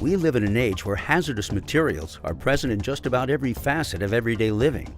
We live in an age where hazardous materials are present in just about every facet of everyday living.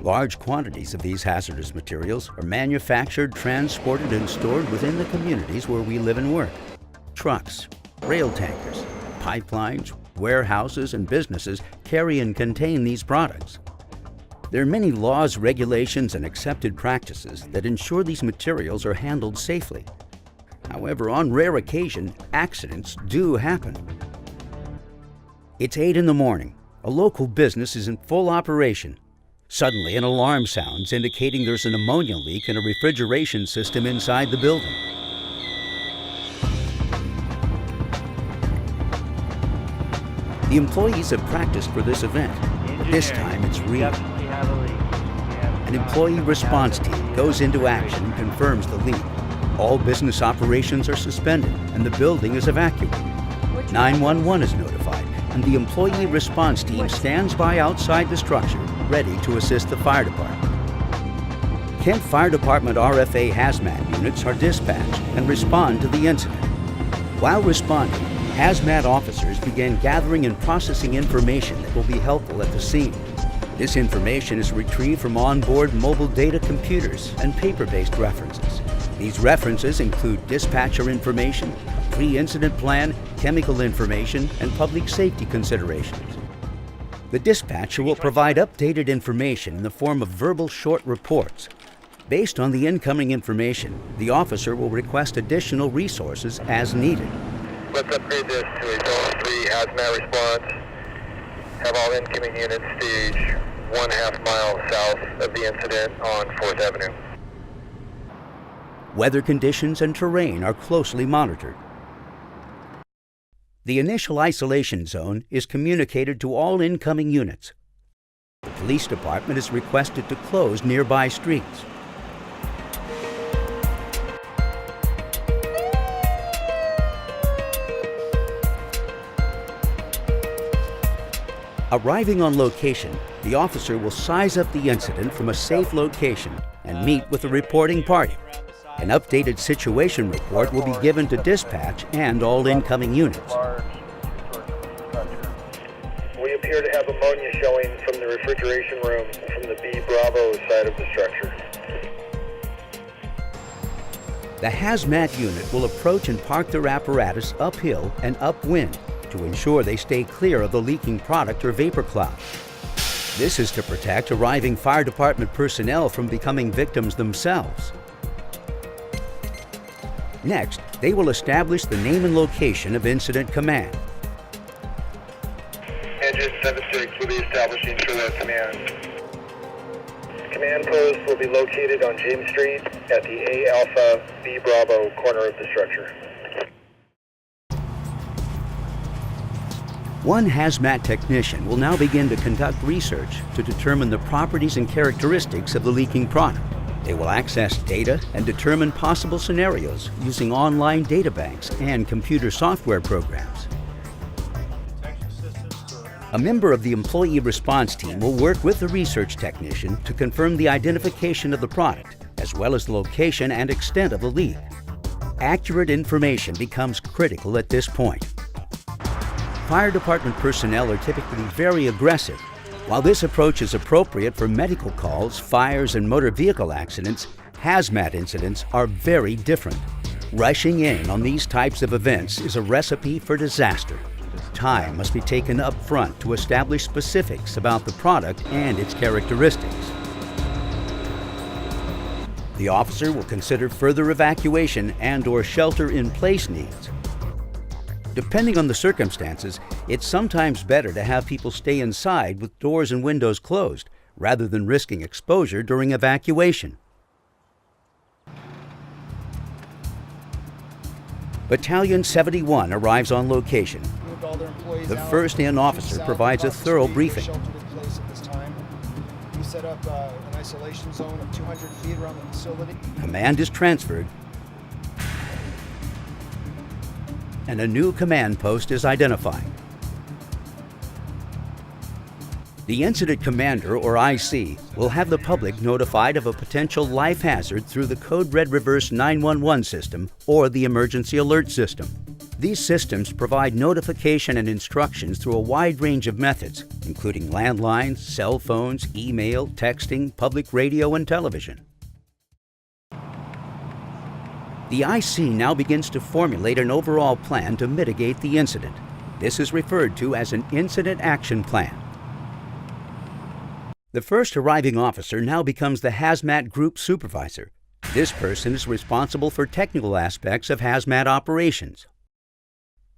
Large quantities of these hazardous materials are manufactured, transported, and stored within the communities where we live and work. Trucks, rail tankers, pipelines, warehouses, and businesses carry and contain these products. There are many laws, regulations, and accepted practices that ensure these materials are handled safely. However, on rare occasion, accidents do happen. It's 8 in the morning. A local business is in full operation. Suddenly, an alarm sounds indicating there's an ammonia leak in a refrigeration system inside the building. The employees have practiced for this event, but this time it's real. An employee response team goes into action and confirms the leak. All business operations are suspended and the building is evacuated. 911 is notified and the employee response team stands by outside the structure, ready to assist the fire department. Kent Fire Department RFA hazmat units are dispatched and respond to the incident. While responding, hazmat officers began gathering and processing information that will be helpful at the scene. This information is retrieved from onboard mobile data computers and paper-based references. These references include dispatcher information, a pre-incident plan, chemical information, and public safety considerations. The dispatcher will provide updated information in the form of verbal short reports. Based on the incoming information, the officer will request additional resources as needed. Let's upgrade this to a Zone 3 Hazmat Response. Have all incoming units stage 1/2 mile south of the incident on 4th Avenue. Weather conditions and terrain are closely monitored. The initial isolation zone is communicated to all incoming units. The police department is requested to close nearby streets. Arriving on location, the officer will size up the incident from a safe location and meet with the reporting party. An updated situation report will be given to dispatch and all incoming units. We appear to have ammonia showing from the refrigeration room from the B Bravo side of the structure. The hazmat unit will approach and park their apparatus uphill and upwind to ensure they stay clear of the leaking product or vapor cloud. This is to protect arriving fire department personnel from becoming victims themselves. Next, they will establish the name and location of Incident Command. Engine 76 will be establishing for the command. Command post will be located on James Street at the A Alpha B Bravo corner of the structure. One hazmat technician will now begin to conduct research to determine the properties and characteristics of the leaking product. They will access data and determine possible scenarios using online databanks and computer software programs. A member of the employee response team will work with the research technician to confirm the identification of the product, as well as the location and extent of the leak. Accurate information becomes critical at this point. Fire department personnel are typically very aggressive. While this approach is appropriate for medical calls, fires, and motor vehicle accidents, hazmat incidents are very different. Rushing in on these types of events is a recipe for disaster. Time must be taken up front to establish specifics about the product and its characteristics. The officer will consider further evacuation and/or shelter-in-place needs. Depending on the circumstances, it's sometimes better to have people stay inside with doors and windows closed, rather than risking exposure during evacuation. Battalion 71 arrives on location. The first-in officer provides a thorough briefing. We set up an isolation zone of 200 feet around the facility. Command is transferred, and a new command post is identified. The incident commander, or IC, will have the public notified of a potential life hazard through the Code Red Reverse 911 system or the emergency alert system. These systems provide notification and instructions through a wide range of methods, including landlines, cell phones, email, texting, public radio, and television. The IC now begins to formulate an overall plan to mitigate the incident. This is referred to as an incident action plan. The first arriving officer now becomes the Hazmat Group Supervisor. This person is responsible for technical aspects of hazmat operations.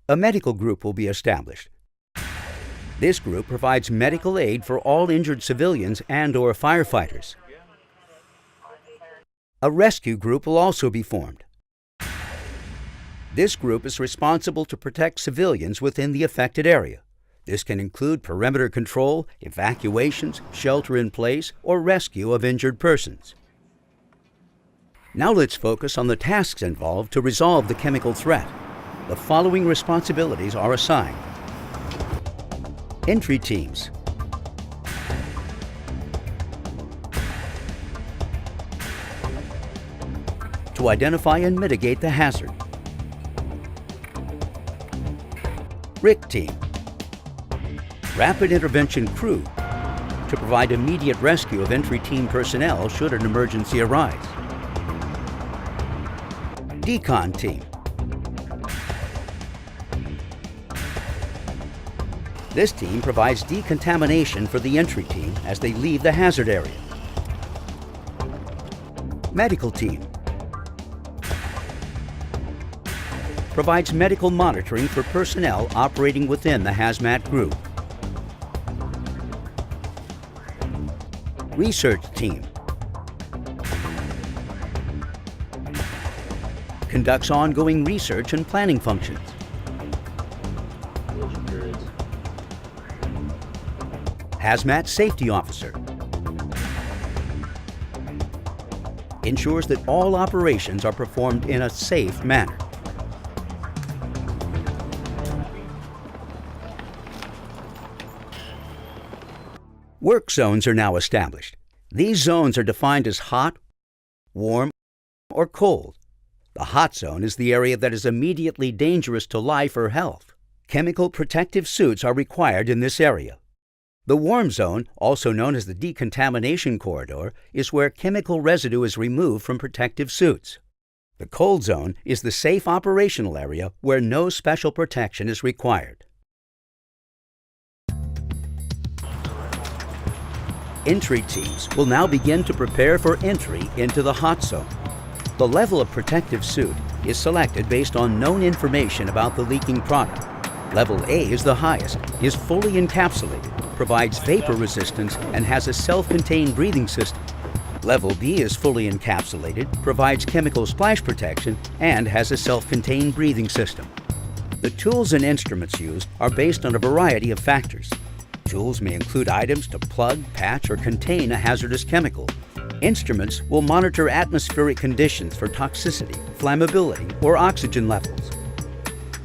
A medical group will be established. This group provides medical aid for all injured civilians and/or firefighters. A rescue group will also be formed. This group is responsible to protect civilians within the affected area. This can include perimeter control, evacuations, shelter in place, or rescue of injured persons. Now let's focus on the tasks involved to resolve the chemical threat. The following responsibilities are assigned. Entry teams. To identify and mitigate the hazard. RIC team. Rapid intervention crew. To provide immediate rescue of entry team personnel should an emergency arise. Decon team. This team provides decontamination for the entry team as they leave the hazard area. Medical team. Provides medical monitoring for personnel operating within the hazmat group. Research team. Conducts ongoing research and planning functions. Hazmat Safety Officer. Ensures that all operations are performed in a safe manner. Work zones are now established. These zones are defined as hot, warm, or cold. The hot zone is the area that is immediately dangerous to life or health. Chemical protective suits are required in this area. The warm zone, also known as the decontamination corridor, is where chemical residue is removed from protective suits. The cold zone is the safe operational area where no special protection is required. Entry teams will now begin to prepare for entry into the hot zone. The level of protective suit is selected based on known information about the leaking product. Level A is the highest, is fully encapsulated, provides vapor resistance, and has a self-contained breathing system. Level B is fully encapsulated, provides chemical splash protection, and has a self-contained breathing system. The tools and instruments used are based on a variety of factors. Tools may include items to plug, patch, or contain a hazardous chemical. Instruments will monitor atmospheric conditions for toxicity, flammability, or oxygen levels.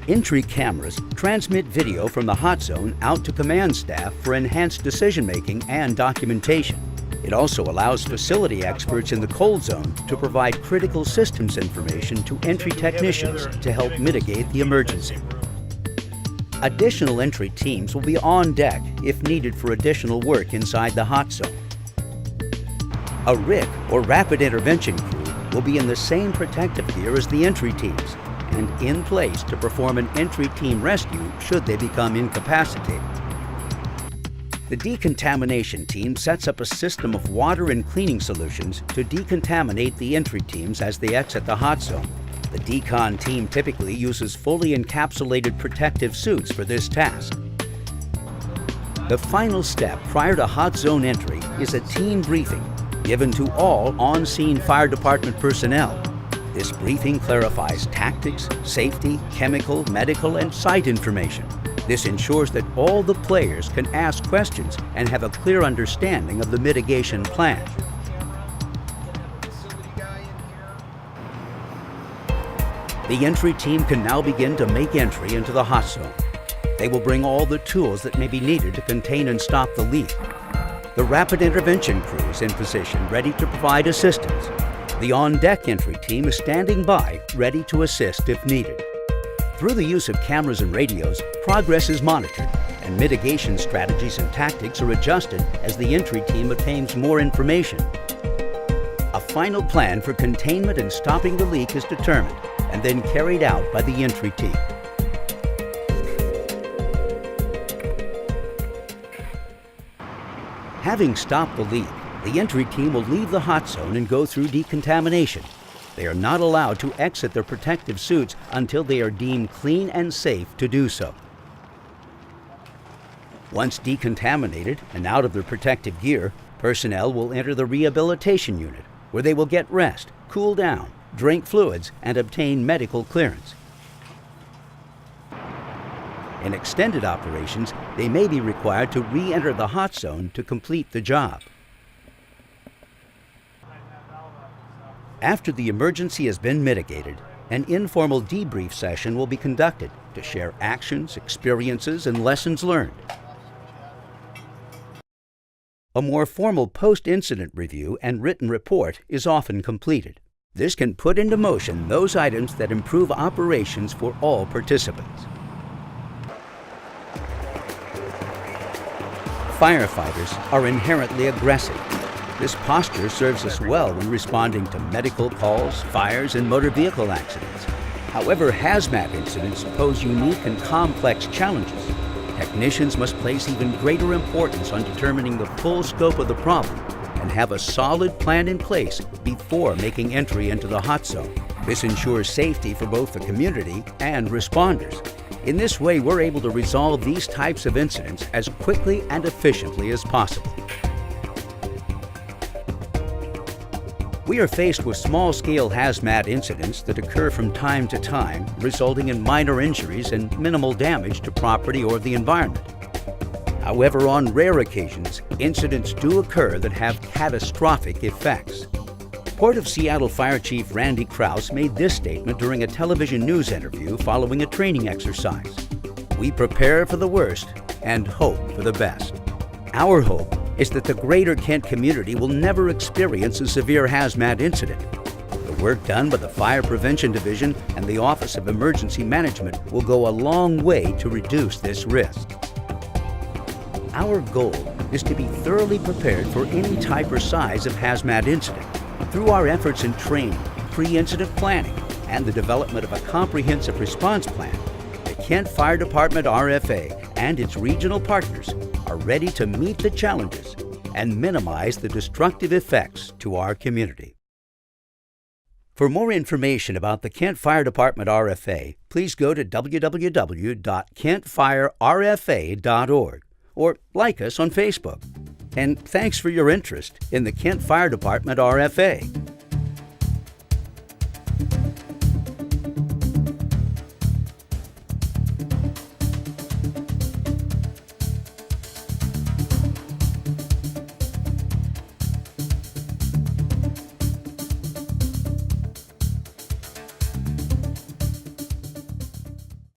Entry cameras transmit video from the hot zone out to command staff for enhanced decision-making and documentation. It also allows facility experts in the cold zone to provide critical systems information to entry technicians to help mitigate the emergency. Additional entry teams will be on deck if needed for additional work inside the hot zone. A RIC, or Rapid Intervention Crew, will be in the same protective gear as the entry teams and in place to perform an entry team rescue should they become incapacitated. The decontamination team sets up a system of water and cleaning solutions to decontaminate the entry teams as they exit the hot zone. The decon team typically uses fully encapsulated protective suits for this task. The final step prior to hot zone entry is a team briefing given to all on-scene fire department personnel. This briefing clarifies tactics, safety, chemical, medical, and site information. This ensures that all the players can ask questions and have a clear understanding of the mitigation plan. The entry team can now begin to make entry into the hot zone. They will bring all the tools that may be needed to contain and stop the leak. The Rapid Intervention Crew is in position, ready to provide assistance. The on-deck entry team is standing by, ready to assist if needed. Through the use of cameras and radios, progress is monitored, and mitigation strategies and tactics are adjusted as the entry team obtains more information. A final plan for containment and stopping the leak is determined and then carried out by the entry team. Having stopped the leak, the entry team will leave the hot zone and go through decontamination. They are not allowed to exit their protective suits until they are deemed clean and safe to do so. Once decontaminated and out of their protective gear, personnel will enter the rehabilitation unit, where they will get rest, cool down, drink fluids, and obtain medical clearance. In extended operations, they may be required to re-enter the hot zone to complete the job. After the emergency has been mitigated, an informal debrief session will be conducted to share actions, experiences, and lessons learned. A more formal post-incident review and written report is often completed. This can put into motion those items that improve operations for all participants. Firefighters are inherently aggressive. This posture serves us well when responding to medical calls, fires, and motor vehicle accidents. However, hazmat incidents pose unique and complex challenges. Technicians must place even greater importance on determining the full scope of the problem and have a solid plan in place before making entry into the hot zone. This ensures safety for both the community and responders. In this way, we're able to resolve these types of incidents as quickly and efficiently as possible. We are faced with small-scale hazmat incidents that occur from time to time, resulting in minor injuries and minimal damage to property or the environment. However, on rare occasions, incidents do occur that have catastrophic effects. Port of Seattle Fire Chief Randy Krause made this statement during a television news interview following a training exercise. "We prepare for the worst and hope for the best." Our hope is that the greater Kent community will never experience a severe hazmat incident. The work done by the Fire Prevention Division and the Office of Emergency Management will go a long way to reduce this risk. Our goal is to be thoroughly prepared for any type or size of hazmat incident. Through our efforts in training, pre-incident planning, and the development of a comprehensive response plan, the Kent Fire Department RFA and its regional partners are ready to meet the challenges and minimize the destructive effects to our community. For more information about the Kent Fire Department RFA, please go to www.kentfirerfa.org or like us on Facebook. And thanks for your interest in the Kent Fire Department RFA.